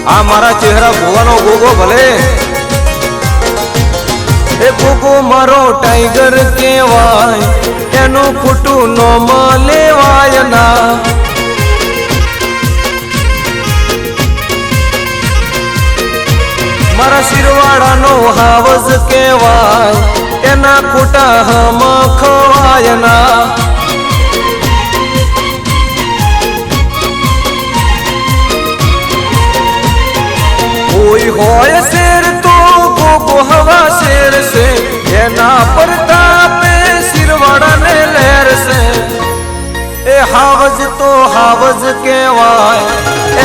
આ મારા ચહેરા ભુવાનો ગોગો ભલે એ ગોગો મારો ટાઈગર કહેવાય એનું ખોટું નોમ લેવાય ના મારા શિરવાડાનો હાવજ કહેવાય એના ખોટા હમ ખવાય ના કોઈ હોય શેર તો ગોગો હવા શેર છે એના પ્રતાપે શિરવાડાને લહેર છે એ હાવજ તો હાવજ કહેવાય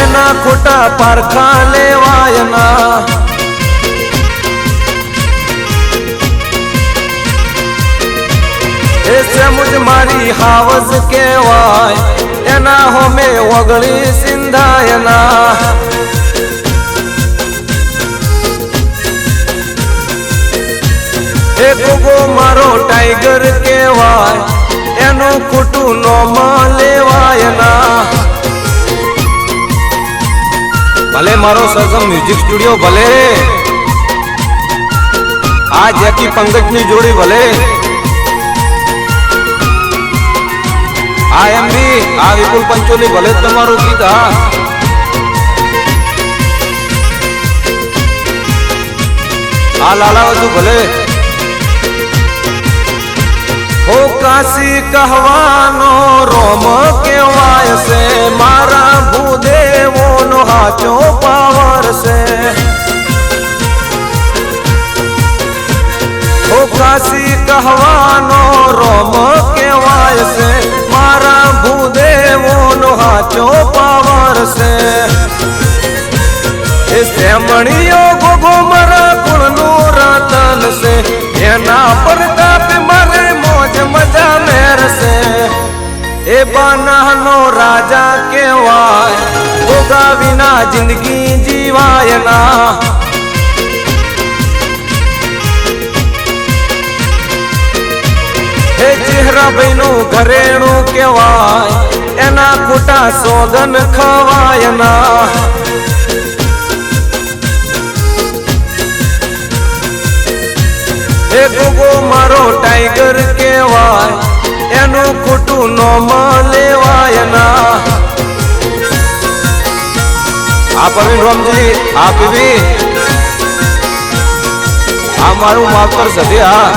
એના ખોટા પારખા લેવાય ના એ સેમુજ મારી હાવજ કહેવાય એના હોમે ઓગળી સિંધાય ના એ ગોગો મારો ટાઈગર કહેવાય એનું ખોટું નોમ લેવાય ના ભલે મારો સરગમ મ્યુઝિક સ્ટુડિયો ભલે આ જેકી પંકજની જોડી ભલે આ એમબી આ વિપુલ પંચોલી ભલે તમારું ગીત હા આ લાલાવજુ ભલે ઓ કાશી કહેવાનો રોમ કહેવાય છે મારા ભૂદેવોનો હાચો પાવર છે ઓ કાશી કહેવાનો રોમ કહેવાય છે મારા ભૂદેવોનો હાચો પાવર છે એ સેમણીઓ ગોગો મારા કુળનું રતન છે એના પ્રતાપ મારે મોજ મજા મેરશે એ બાનાનો રાજા કહેવાય ગોગા વિના જિંદગી જીવાય ના એ ચહેરાભાઈનું ઘરેણું કહેવાય એના ખોટા સોગન ખવાય ના એ ગોગો મારો ટાઈગર કહેવાય એનું ખોટું નોમ લેવાય ના આ પ્રવીણ રામજી આ પીવી આ મારું માવતર સધી હા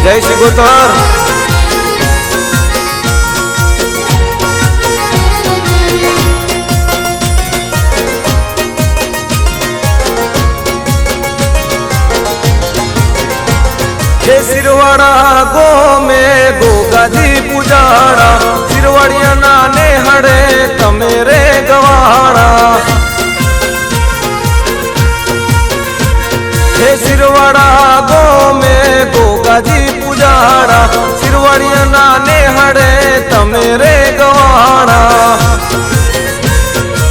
જય સિગોતર सिरवाड़ा गो में गोगाजी पुजाड़ा सिरवाड़िया नाने हड़े तमेरे गवाड़ा हे सिरवाड़ा गो में गोगाजी पुजाड़ा सिरवाड़िया नाने हड़े तमेरे गवाड़ा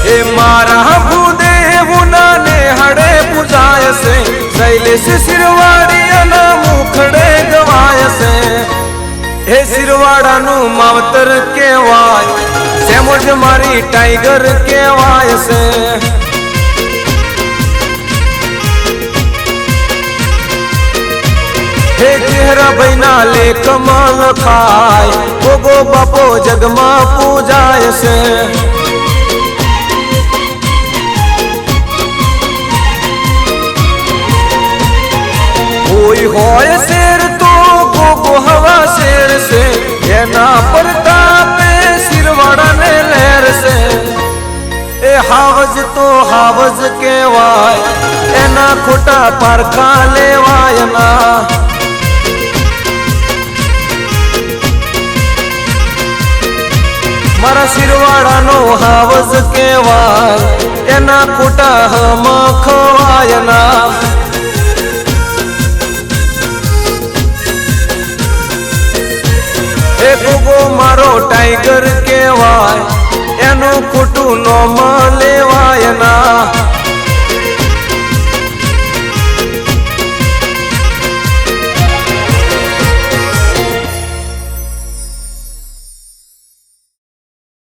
ए मारा भूदेव नाने हड़े पुजाय से शैलेश सिरवाड़िया ना मुखड़े गवाय से हे सिरवाड़ाનું માવતર કહેવાય સેમોજ મારી ટાઈગર કહેવાય છે હે ચહેરાભાઈના લેખમાં લખાય ગોગો બાપો જગમાં પૂજાય છે કોઈ હોય શેર તો ગોગો હવા શેર છે એના પ્રતાપે શિરવાડાને લહેર છે એ હાવજ તો હાવજ કહેવાય એના ખોટા પારખા લેવાય ના મારા શિરવાડાનો હાવજ કહેવાય એના ખોટા હમ ખવાય ના એ ગોગો મારો ટાઈગર કહેવાય એનું ખોટું નોમ લેવાય ના